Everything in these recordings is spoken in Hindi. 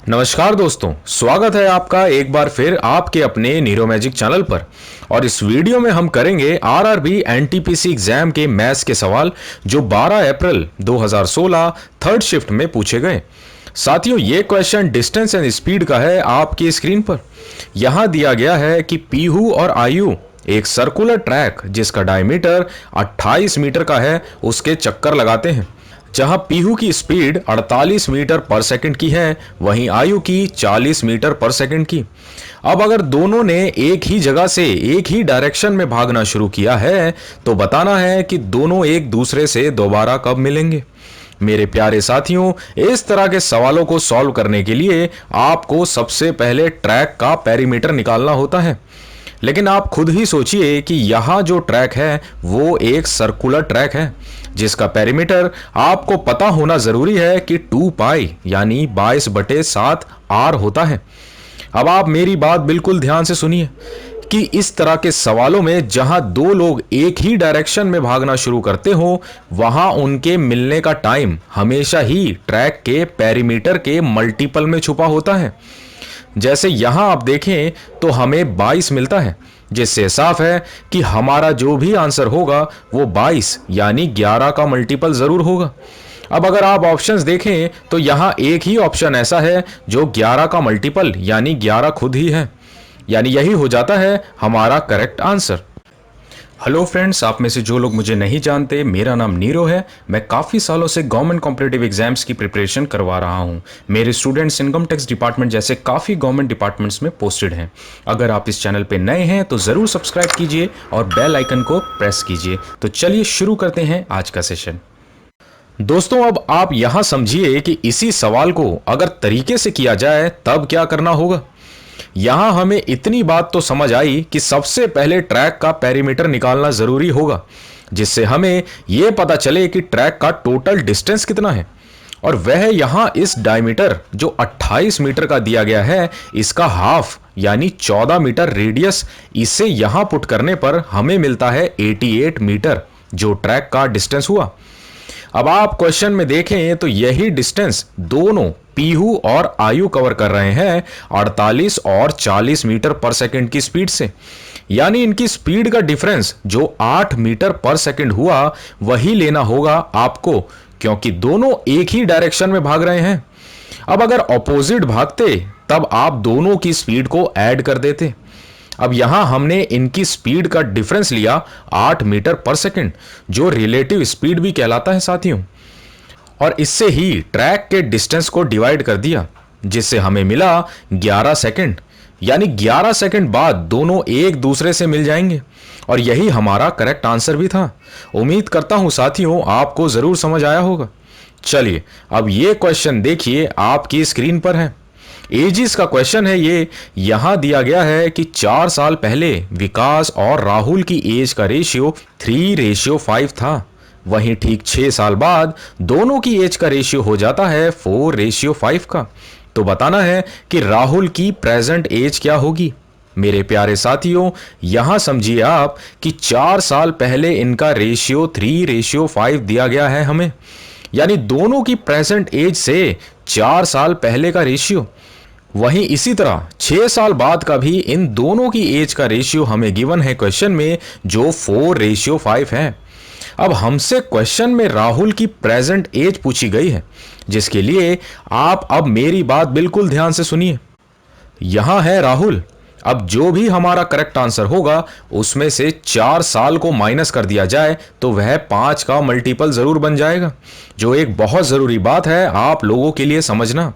नमस्कार दोस्तों, स्वागत है आपका एक बार फिर आपके अपने नीरो मैजिक चैनल पर। और इस वीडियो में हम करेंगे आरआरबी एनटीपीसी एग्जाम के मैथ्स के सवाल जो 12 अप्रैल 2016 थर्ड शिफ्ट में पूछे गए। साथियों, ये क्वेश्चन डिस्टेंस एंड स्पीड का है। आपकी स्क्रीन पर यहां दिया गया है कि पीहू और आयु एक सर्कुलर ट्रैक जिसका डायमीटर 28 मीटर का है उसके चक्कर लगाते हैं। जहां पीहू की स्पीड 48 मीटर पर सेकंड की है, वहीं आयु की 40 मीटर पर सेकंड की। अब अगर दोनों ने एक ही जगह से एक ही डायरेक्शन में भागना शुरू किया है तो बताना है कि दोनों एक दूसरे से दोबारा कब मिलेंगे। मेरे प्यारे साथियों, इस तरह के सवालों को सॉल्व करने के लिए आपको सबसे पहले ट्रैक का पेरीमीटर निकालना होता है। लेकिन आप खुद ही सोचिए कि यहाँ जो ट्रैक है वो एक सर्कुलर ट्रैक है जिसका पेरीमीटर आपको पता होना जरूरी है कि 2 पाई यानी 22/7 आर होता है। अब आप मेरी बात बिल्कुल ध्यान से सुनिए कि इस तरह के सवालों में जहां दो लोग एक ही डायरेक्शन में भागना शुरू करते हो, वहां उनके मिलने का टाइम हमेशा ही ट्रैक के पेरीमीटर के मल्टीपल में छुपा होता है। जैसे यहां आप देखें तो हमें 22 मिलता है, जिससे साफ है कि हमारा जो भी आंसर होगा वो 22 यानी 11 का मल्टीपल जरूर होगा। अब अगर आप ऑप्शंस देखें तो यहां एक ही ऑप्शन ऐसा है जो 11 का मल्टीपल यानी 11 खुद ही है, यानी यही हो जाता है हमारा करेक्ट आंसर। हेलो फ्रेंड्स, आप में से जो लोग मुझे नहीं जानते, मेरा नाम नीरो है। मैं काफ़ी सालों से गवर्नमेंट कॉम्पिटिटिव एग्जाम्स की प्रिपरेशन करवा रहा हूं। मेरे स्टूडेंट्स इनकम टैक्स डिपार्टमेंट जैसे काफ़ी गवर्नमेंट डिपार्टमेंट्स में पोस्टेड हैं। अगर आप इस चैनल पे नए हैं तो ज़रूर सब्सक्राइब कीजिए और बेल आइकन को प्रेस कीजिए। तो चलिए शुरू करते हैं आज का सेशन। दोस्तों, अब आप यहां समझिए कि इसी सवाल को अगर तरीके से किया जाए तब क्या करना होगा। यहां हमें इतनी बात तो समझ आई कि सबसे पहले ट्रैक का पेरीमीटर निकालना जरूरी होगा, जिससे हमें यह पता चले कि ट्रैक का टोटल डिस्टेंस कितना है। और वह यहां इस डायमीटर जो 28 मीटर का दिया गया है, इसका हाफ यानी 14 मीटर रेडियस, इसे यहां पुट करने पर हमें मिलता है 88 मीटर, जो ट्रैक का डिस्टेंस हुआ। अब आप क्वेश्चन में देखें तो यही डिस्टेंस दोनों पीहू और आयु कवर कर रहे हैं 48 और 40 मीटर पर सेकंड की स्पीड से। यानी इनकी स्पीड का डिफरेंस जो 8 मीटर पर सेकंड हुआ वही लेना होगा आपको, क्योंकि दोनों एक ही डायरेक्शन में भाग रहे हैं। अब अगर ऑपोजिट भागते तब आप दोनों की स्पीड को ऐड कर देते। अब यहां हमने इनकी स्पीड का डिफरेंस लिया 8 मीटर पर सेकंड, जो रिलेटिव स्पीड भी कहलाता है साथियों। और इससे ही ट्रैक के डिस्टेंस को डिवाइड कर दिया, जिससे हमें मिला 11 सेकंड। यानी 11 सेकंड बाद दोनों एक दूसरे से मिल जाएंगे। और यही हमारा करेक्ट आंसर भी था। उम्मीद करता हूं साथियों आपको जरूर समझ आया होगा। चलिए अब ये क्वेश्चन देखिए, आपकी स्क्रीन पर है। एजिस का क्वेश्चन है ये। यहां दिया गया है कि 4 साल पहले विकास और राहुल की एज का रेशियो 3:5 था। वहीं ठीक 6 साल बाद दोनों की एज का रेशियो हो जाता है 4:5 का। तो बताना है कि राहुल की प्रेजेंट एज क्या होगी। मेरे प्यारे साथियों, यहां समझिए आप कि 4 साल पहले इनका रेशियो 3:5 दिया गया है हमें, यानी दोनों की प्रेजेंट एज से 4 साल पहले का रेशियो। वहीं इसी तरह 6 साल बाद का भी इन दोनों की एज का रेशियो हमें गिवन है क्वेश्चन में, जो 4:5 है। अब हमसे क्वेश्चन में राहुल की प्रेजेंट एज पूछी गई है, जिसके लिए आप अब मेरी बात बिल्कुल ध्यान से सुनिए। यहां है राहुल। अब जो भी हमारा करेक्ट आंसर होगा उसमें से 4 साल को माइनस कर दिया जाए तो वह 5 का मल्टीपल जरूर बन जाएगा, जो एक बहुत जरूरी बात है आप लोगों के लिए समझना।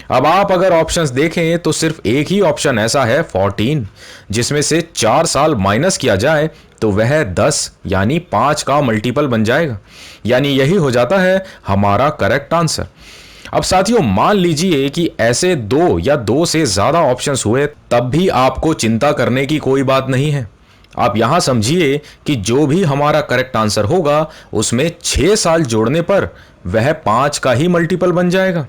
अब आप अगर ऑप्शंस देखें तो सिर्फ एक ही ऑप्शन ऐसा है 14, जिसमें से 4 साल माइनस किया जाए तो वह 10 यानी 5 का मल्टीपल बन जाएगा। यानी यही हो जाता है हमारा करेक्ट आंसर। अब साथियों, मान लीजिए कि ऐसे 2 या 2 से ज्यादा ऑप्शंस हुए, तब भी आपको चिंता करने की कोई बात नहीं है। आप यहां समझिए कि जो भी हमारा करेक्ट आंसर होगा उसमें 6 साल जोड़ने पर वह 5 का ही मल्टीपल बन जाएगा।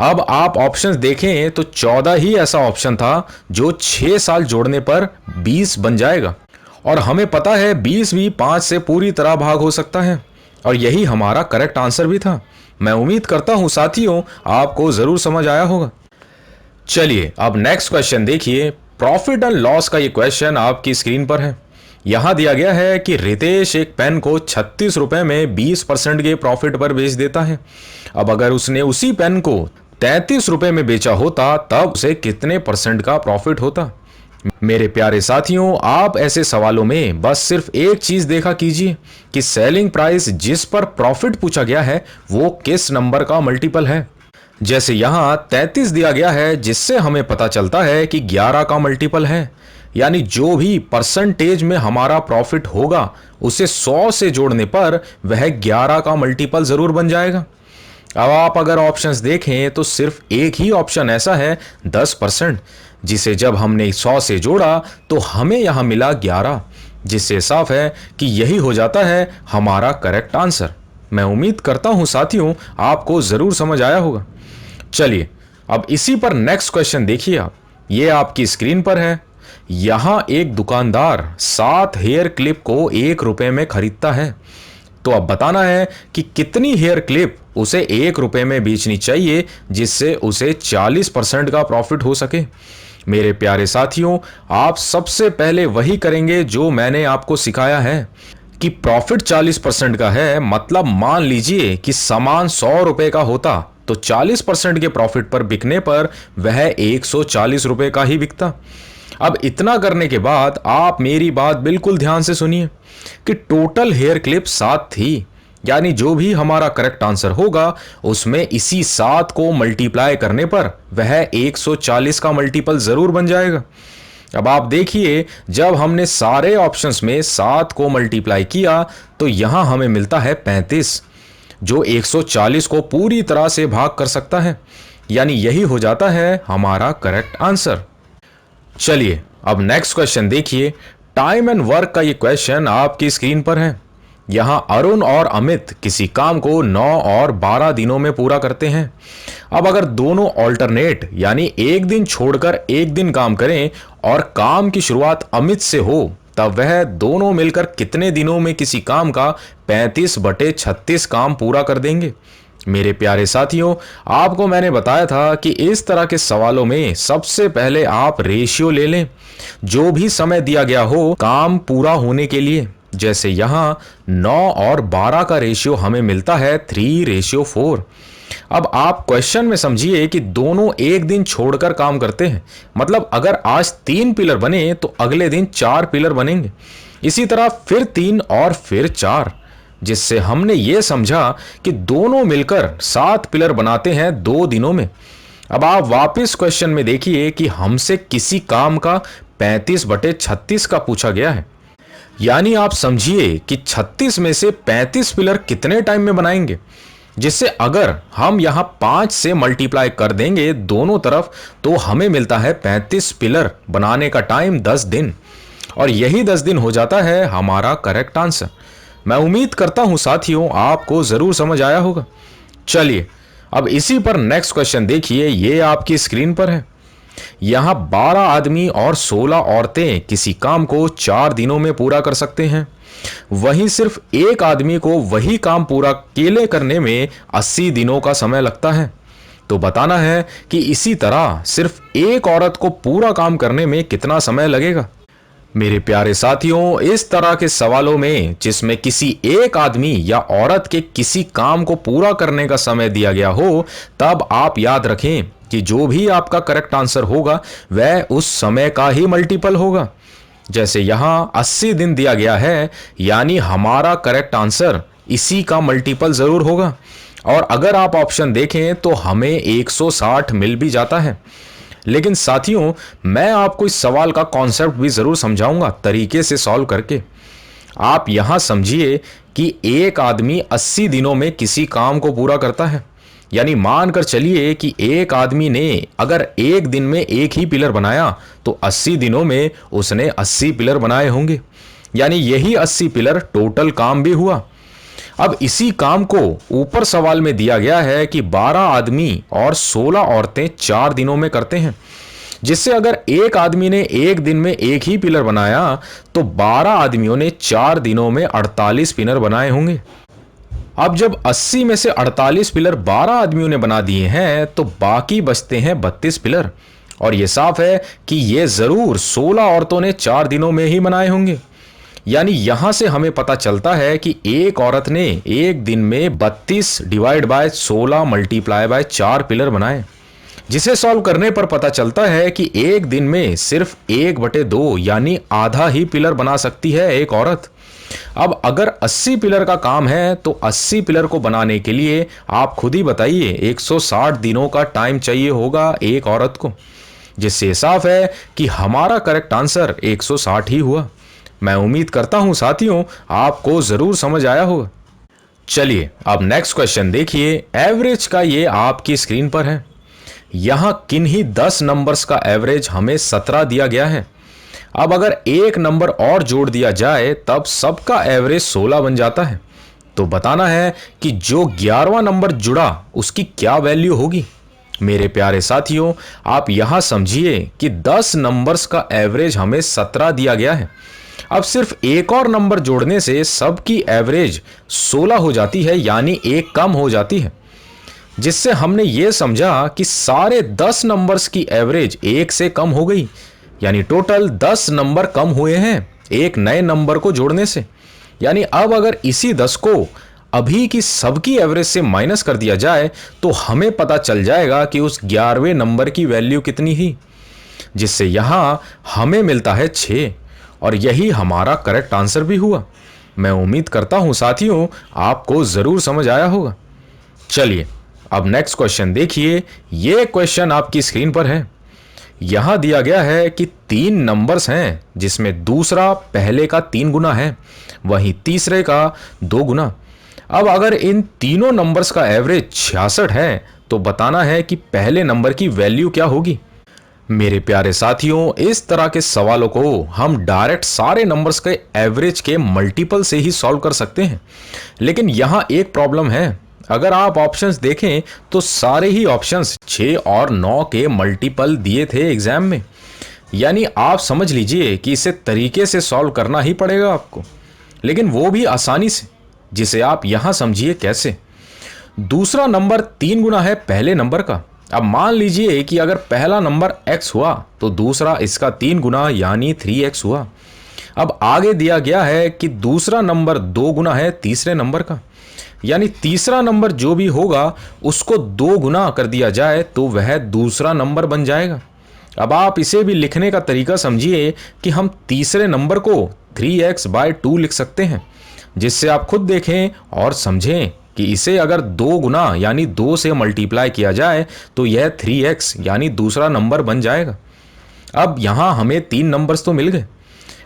अब आप ऑप्शंस देखें तो 14 ही ऐसा ऑप्शन था जो 6 साल जोड़ने पर 20 बन जाएगा। और हमें पता है 20 भी 5 से पूरी तरह भाग हो सकता है। और यही हमारा करेक्ट आंसर भी था। मैं उम्मीद करता हूं साथियों आपको जरूर समझ आया होगा। चलिए अब नेक्स्ट क्वेश्चन देखिए। प्रॉफिट एंड लॉस का ये क्वेश्चन आपकी स्क्रीन पर है। यहां दिया गया है कि रितेश एक पेन को 36 रुपए में 20% के प्रॉफिट पर बेच देता है। अब अगर उसने उसी पेन को 33 रुपए में बेचा होता तब उसे कितने परसेंट का प्रॉफिट होता। मेरे प्यारे साथियों, आप ऐसे सवालों में बस सिर्फ एक चीज देखा कीजिए कि सेलिंग प्राइस जिस पर प्रॉफिट पूछा गया है वो किस नंबर का मल्टीपल है। जैसे यहां 33 दिया गया है, जिससे हमें पता चलता है कि 11 का मल्टीपल है। यानी जो भी परसेंटेज में हमारा प्रॉफिट होगा उसे 100 से जोड़ने पर वह 11 का मल्टीपल जरूर बन जाएगा। अब आप अगर ऑप्शंस देखें तो सिर्फ एक ही ऑप्शन ऐसा है 10%, जिसे जब हमने 100 से जोड़ा तो हमें यहां मिला 11, जिससे साफ है कि यही हो जाता है हमारा करेक्ट आंसर। मैं उम्मीद करता हूं साथियों आपको जरूर समझ आया होगा। चलिए अब इसी पर नेक्स्ट क्वेश्चन देखिए आप। ये आपकी स्क्रीन पर है। यहां एक दुकानदार 7 हेयर क्लिप को 1 रुपए में खरीदता है। तो अब बताना है कि कितनी हेयर क्लिप उसे 1 रुपए में बेचनी चाहिए जिससे उसे 40% का प्रॉफिट हो सके। मेरे प्यारे साथियों, आप सबसे पहले वही करेंगे जो मैंने आपको सिखाया है कि प्रॉफिट 40% का है। मतलब मान लीजिए कि सामान 100 रुपए का होता तो 40% के प्रॉफिट पर बिकने पर वह 140 रुपए का ही बिकता। अब इतना करने के बाद आप मेरी बात बिल्कुल ध्यान से सुनिए कि टोटल हेयर क्लिप 7 थी। यानी जो भी हमारा करेक्ट आंसर होगा उसमें इसी 7 को मल्टीप्लाई करने पर वह 140 का मल्टीपल जरूर बन जाएगा। अब आप देखिए, जब हमने सारे ऑप्शंस में 7 को मल्टीप्लाई किया तो यहां हमें मिलता है 35, जो 140 को पूरी तरह से भाग कर सकता है। यानी यही हो जाता है हमारा करेक्ट आंसर। चलिए अब नेक्स्ट क्वेश्चन देखिए। टाइम एंड वर्क का ये क्वेश्चन आपकी स्क्रीन पर है। यहां अरुण और अमित किसी काम को 9 और 12 दिनों में पूरा करते हैं। अब अगर दोनों ऑल्टरनेट यानी एक दिन छोड़कर एक दिन काम करें और काम की शुरुआत अमित से हो, तब वह दोनों मिलकर कितने दिनों में किसी काम का 35/36 काम पूरा कर देंगे। मेरे प्यारे साथियों, आपको मैंने बताया था कि इस तरह के सवालों में सबसे पहले आप रेशियो ले लें, जो भी समय दिया गया हो काम पूरा होने के लिए। जैसे यहां 9 और 12 का रेशियो हमें मिलता है 3:4। अब आप क्वेश्चन में समझिए कि दोनों एक दिन छोड़कर काम करते हैं। मतलब अगर आज 3 पिलर बने तो अगले दिन 4 पिलर बनेंगे, इसी तरह फिर 3 और फिर 4, जिससे हमने ये समझा कि दोनों मिलकर 7 पिलर बनाते हैं 2 दिनों में। अब आप वापस क्वेश्चन में देखिए कि हमसे किसी काम का 35/36 का पूछा गया है। यानी आप समझिए कि 36 में से 35 पिलर कितने टाइम में बनाएंगे, जिससे अगर हम यहां 5 से मल्टीप्लाई कर देंगे दोनों तरफ तो हमें मिलता है 35 पिलर बनाने का टाइम 10 दिन। और यही 10 दिन हो जाता है हमारा करेक्ट आंसर। मैं उम्मीद करता हूं साथियों आपको जरूर समझ आया होगा। चलिए अब इसी पर नेक्स्ट क्वेश्चन देखिए। ये आपकी स्क्रीन पर है। यहां 12 आदमी और 16 औरतें किसी काम को 4 दिनों में पूरा कर सकते हैं। वहीं सिर्फ एक आदमी को वही काम पूरा अकेले करने में 80 दिनों का समय लगता है। तो बताना है कि इसी तरह सिर्फ एक औरत को पूरा काम करने में कितना समय लगेगा। मेरे प्यारे साथियों, इस तरह के सवालों में जिसमें किसी एक आदमी या औरत के किसी काम को पूरा करने का समय दिया गया हो, तब आप याद रखें कि जो भी आपका करेक्ट आंसर होगा वह उस समय का ही मल्टीपल होगा। जैसे यहां 80 दिन दिया गया है, यानी हमारा करेक्ट आंसर इसी का मल्टीपल जरूर होगा। और अगर आप ऑप्शन देखें तो हमें 160 मिल भी जाता है। लेकिन साथियों, मैं आपको इस सवाल का कॉन्सेप्ट भी जरूर समझाऊंगा तरीके से सॉल्व करके। आप यहां समझिए कि एक आदमी 80 दिनों में किसी काम को पूरा करता है। यानी मानकर चलिए कि एक आदमी ने अगर एक दिन में एक ही पिलर बनाया तो 80 दिनों में उसने 80 पिलर बनाए होंगे। यानी यही 80 पिलर टोटल काम भी हुआ। अब इसी काम को ऊपर सवाल में दिया गया है कि 12 आदमी और 16 औरतें 4 दिनों में करते हैं, जिससे अगर एक आदमी ने एक दिन में एक ही पिलर बनाया तो 12 आदमियों ने 4 दिनों में 48 पिलर बनाए होंगे। अब जब 80 में से 48 पिलर 12 आदमियों ने बना दिए हैं तो बाकी बचते हैं 32 पिलर, और ये साफ है कि ये जरूर 16 औरतों ने 4 दिनों में ही बनाए होंगे। यानी यहां से हमें पता चलता है कि एक औरत ने एक दिन में 32 divide by 16 multiply by 4 pillar बनाए, जिसे सॉल्व करने पर पता चलता है कि एक दिन में सिर्फ 1/2 यानी आधा ही पिलर बना सकती है एक औरत। अब अगर 80 पिलर का काम है तो 80 पिलर को बनाने के लिए आप खुद ही बताइए 160 दिनों का टाइम चाहिए होगा एक औरत को, जिससे साफ है कि हमारा करेक्ट आंसर 160 ही हुआ। मैं उम्मीद करता हूं साथियों आपको जरूर समझ आया होगा। चलिए अब नेक्स्ट क्वेश्चन देखिए। एवरेज का ये आपकी स्क्रीन पर है। यहां किन्हीं 10 नंबर्स का एवरेज हमें 17 दिया गया है। अब अगर एक नंबर और जोड़ दिया जाए तब सबका एवरेज 16 बन जाता है। तो बताना है कि जो 11वां नंबर जुड़ा उसकी क्या वैल्यू होगी। मेरे प्यारे साथियों, आप यहां समझिए कि 10 नंबर्स का एवरेज हमें 17 दिया गया है। अब सिर्फ एक और नंबर जोड़ने से सबकी एवरेज 16 हो जाती है, यानी एक कम हो जाती है, जिससे हमने ये समझा कि सारे 10 नंबर्स की एवरेज एक से कम हो गई, यानी टोटल 10 नंबर कम हुए हैं एक नए नंबर को जोड़ने से। यानी अब अगर इसी 10 को अभी की सबकी एवरेज से माइनस कर दिया जाए तो हमें पता चल जाएगा कि उस 11वें नंबर की वैल्यू कितनी ही, जिससे यहां हमें मिलता है 6, और यही हमारा करेक्ट आंसर भी हुआ। मैं उम्मीद करता हूं साथियों आपको जरूर समझ आया होगा। चलिए अब नेक्स्ट क्वेश्चन देखिए। यह क्वेश्चन आपकी स्क्रीन पर है। यहां दिया गया है कि 3 नंबर्स हैं जिसमें दूसरा पहले का 3 गुना है, वहीं तीसरे का 2 गुना। अब अगर इन तीनों नंबर्स का एवरेज 66 है तो बताना है कि पहले नंबर की वैल्यू क्या होगी। मेरे प्यारे साथियों, इस तरह के सवालों को हम डायरेक्ट सारे नंबर्स के एवरेज के मल्टीपल से ही सॉल्व कर सकते हैं, लेकिन यहां एक प्रॉब्लम है। अगर आप ऑप्शंस देखें तो सारे ही ऑप्शंस 6 और 9 के मल्टीपल दिए थे एग्जाम में। यानी आप समझ लीजिए कि इसे तरीके से सॉल्व करना ही पड़ेगा आपको, लेकिन वो भी आसानी से, जिसे आप यहां समझिए कैसे। दूसरा नंबर 3 गुना है पहले नंबर का। अब मान लीजिए कि अगर पहला नंबर x हुआ तो दूसरा इसका 3 गुना यानी 3x हुआ। अब आगे दिया गया है कि दूसरा नंबर 2 गुना है तीसरे नंबर का, यानी तीसरा नंबर जो भी होगा उसको 2 गुना कर दिया जाए तो वह दूसरा नंबर बन जाएगा। अब आप इसे भी लिखने का तरीका समझिए कि हम तीसरे नंबर को 3x/2 लिख सकते हैं, जिससे आप खुद देखें और समझें कि इसे अगर 2 गुना यानी 2 से मल्टीप्लाई किया जाए तो यह 3x यानी दूसरा नंबर बन जाएगा। अब यहां हमें 3 नंबर्स तो मिल गए।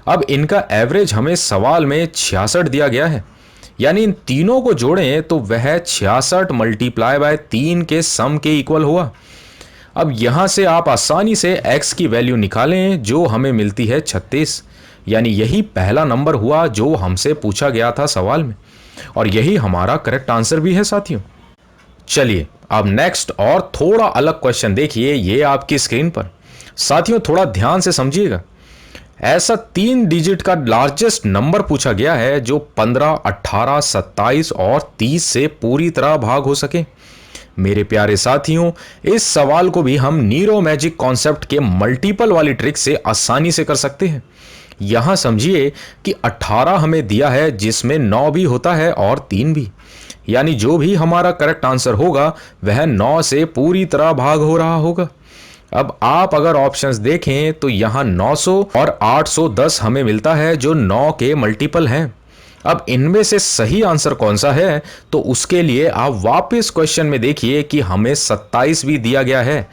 अब इनका एवरेज हमें सवाल में 66 दिया गया है, यानी इन तीनों को जोड़ें तो वह 66 मल्टीप्लाई बाय 3 के सम के इक्वल हुआ। अब यहां से आप आसानी से x की वैल्यू निकालें जो हमें मिलती है 36, यानी यही पहला नंबर हुआ जो हमसे पूछा गया था सवाल में, और यही हमारा करेक्ट आंसर भी है साथियों। चलिए अब नेक्स्ट और थोड़ा अलग क्वेश्चन देखिए। ये आपकी स्क्रीन पर साथियों थोड़ा ध्यान से समझिएगा। ऐसा 3 डिजिट का लार्जेस्ट नंबर पूछा गया है जो 15, 18, 27 और 30 से पूरी तरह भाग हो सके। मेरे प्यारे साथियों, इस सवाल को भी हम नीरो मैजिक कॉन्सेप्ट के मल्टीपल वाली ट्रिक से आसानी से कर सकते हैं। यहां समझिए कि 18 हमें दिया है जिसमें 9 भी होता है और 3 भी, यानी जो भी हमारा करेक्ट आंसर होगा वह 9 से पूरी तरह भाग हो रहा होगा। अब आप अगर ऑप्शंस देखें तो यहां 900 और 810 हमें मिलता है जो 9 के मल्टीपल हैं। अब इनमें से सही आंसर कौन सा है तो उसके लिए आप वापस क्वेश्चन में देखिए कि हमें 27 भी दिया गया है,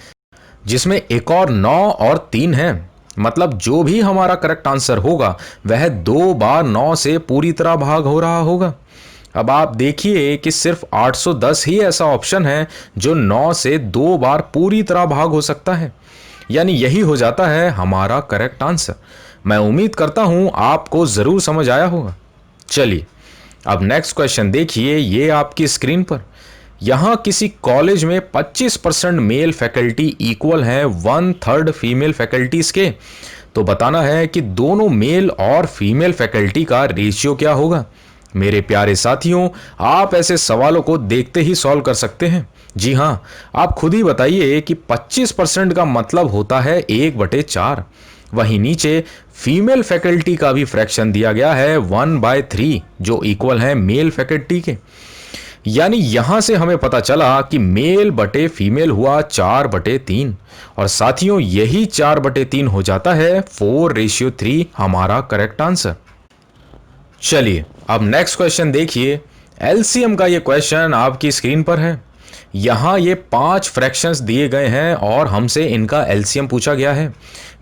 जिसमें एक और 9 और 3 है। मतलब जो भी हमारा करेक्ट आंसर होगा वह 2 बार 9 से पूरी तरह भाग हो रहा होगा। अब आप देखिए कि सिर्फ 810 ही ऐसा ऑप्शन है जो 9 से 2 बार पूरी तरह भाग हो सकता है, यानी यही हो जाता है हमारा करेक्ट आंसर। मैं उम्मीद करता हूं आपको जरूर समझ आया होगा। चलिए अब नेक्स्ट क्वेश्चन देखिए। ये आपकी स्क्रीन पर यहां किसी कॉलेज में 25% मेल फैकल्टी इक्वल है 1/3 फीमेल फैकल्टीज के, तो बताना है कि दोनों मेल और फीमेल फैकल्टी का रेशियो क्या होगा। मेरे प्यारे साथियों, आप ऐसे सवालों को देखते ही सॉल्व कर सकते हैं। जी हाँ, आप खुद ही बताइए कि 25% का मतलब होता है 1/4। वहीं नीचे फीमेल फैकल्टी का भी फ्रैक्शन दिया गया है 1/3, जो इक्वल है मेल फैकल्टी के। यानी यहां से हमें पता चला कि मेल बटे फीमेल हुआ 4/3। और साथियों, यही 4/3 हो जाता है 4:3 हमारा करेक्ट आंसर। चलिए अब नेक्स्ट क्वेश्चन देखिए। एलसीएम का ये क्वेश्चन आपकी स्क्रीन पर है। यहाँ ये 5 फ्रैक्शंस दिए गए हैं और हमसे इनका एलसीएम पूछा गया है।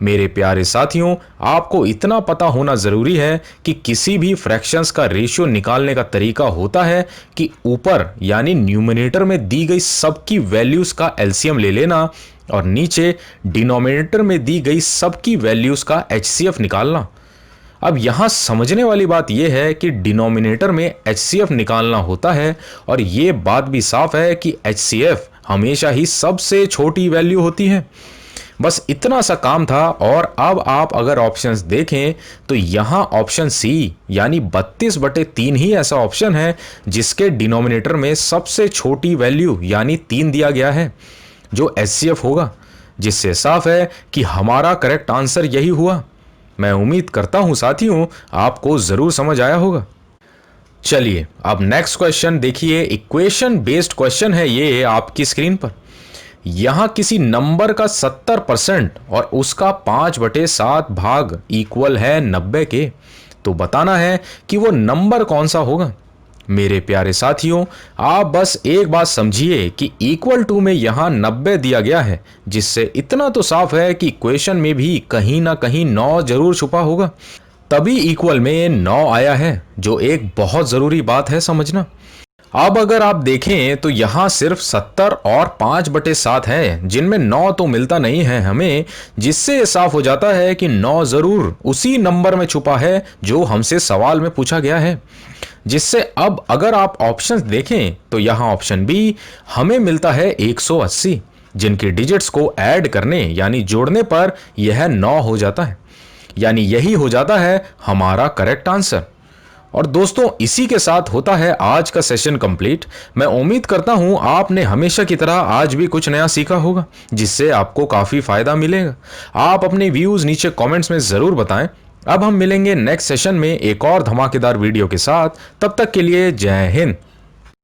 मेरे प्यारे साथियों, आपको इतना पता होना ज़रूरी है कि किसी भी फ्रैक्शंस का रेशियो निकालने का तरीका होता है कि ऊपर यानी न्यूमरेटर में दी गई सबकी वैल्यूज़ का एलसीएम ले लेना और नीचे डिनोमिनेटर में दी गई सबकी वैल्यूज़ का एचसीएफ निकालना। अब यहाँ समझने वाली बात यह है कि डिनोमिनेटर में एचसीएफ निकालना होता है और ये बात भी साफ है कि एचसीएफ हमेशा ही सबसे छोटी वैल्यू होती है। बस इतना सा काम था। और अब आप अगर ऑप्शंस देखें तो यहाँ ऑप्शन सी यानी 32/3 ही ऐसा ऑप्शन है जिसके डिनोमिनेटर में सबसे छोटी वैल्यू यानी 3 दिया गया है, जो एचसीएफ होगा, जिससे साफ है कि हमारा करेक्ट आंसर यही हुआ। मैं उम्मीद करता हूं साथियों आपको जरूर समझ आया होगा। चलिए अब नेक्स्ट क्वेश्चन देखिए। इक्वेशन बेस्ड क्वेश्चन है ये आपकी स्क्रीन पर। यहां किसी नंबर का 70% और उसका 5/7 भाग इक्वल है 90 के। तो बताना है कि वो नंबर कौन सा होगा। मेरे प्यारे साथियों, आप बस एक बात समझिए कि इक्वल टू में यहां 90 दिया गया है, जिससे इतना तो साफ है कि इक्वेशन में भी कहीं ना कहीं 9 जरूर छुपा होगा, तभी इक्वल में 9 आया है, जो एक बहुत जरूरी बात है समझना। अब अगर आप देखें तो यहां सिर्फ 70 और 5/7 है, जिनमें 9 तो मिलता नहीं है हमें, जिससे ये साफ हो जाता है कि 9 जरूर उसी नंबर में छुपा है जो हमसे सवाल में पूछा गया है। जिससे अब अगर आप ऑप्शंस देखें तो यहां ऑप्शन बी हमें मिलता है 180, जिनके डिजिट्स को ऐड करने यानी जोड़ने पर यह 9 हो जाता है। यानी यही हो जाता है हमारा करेक्ट आंसर। और दोस्तों, इसी के साथ होता है आज का सेशन कंप्लीट। मैं उम्मीद करता हूं आपने हमेशा की तरह आज भी कुछ नया सीखा होगा, जिससे आपको काफी फायदा मिलेगा। आप अपने व्यूज नीचे कमेंट्स में जरूर बताएं। अब हम मिलेंगे नेक्स्ट सेशन में एक और धमाकेदार वीडियो के साथ। तब तक के लिए जय हिंद।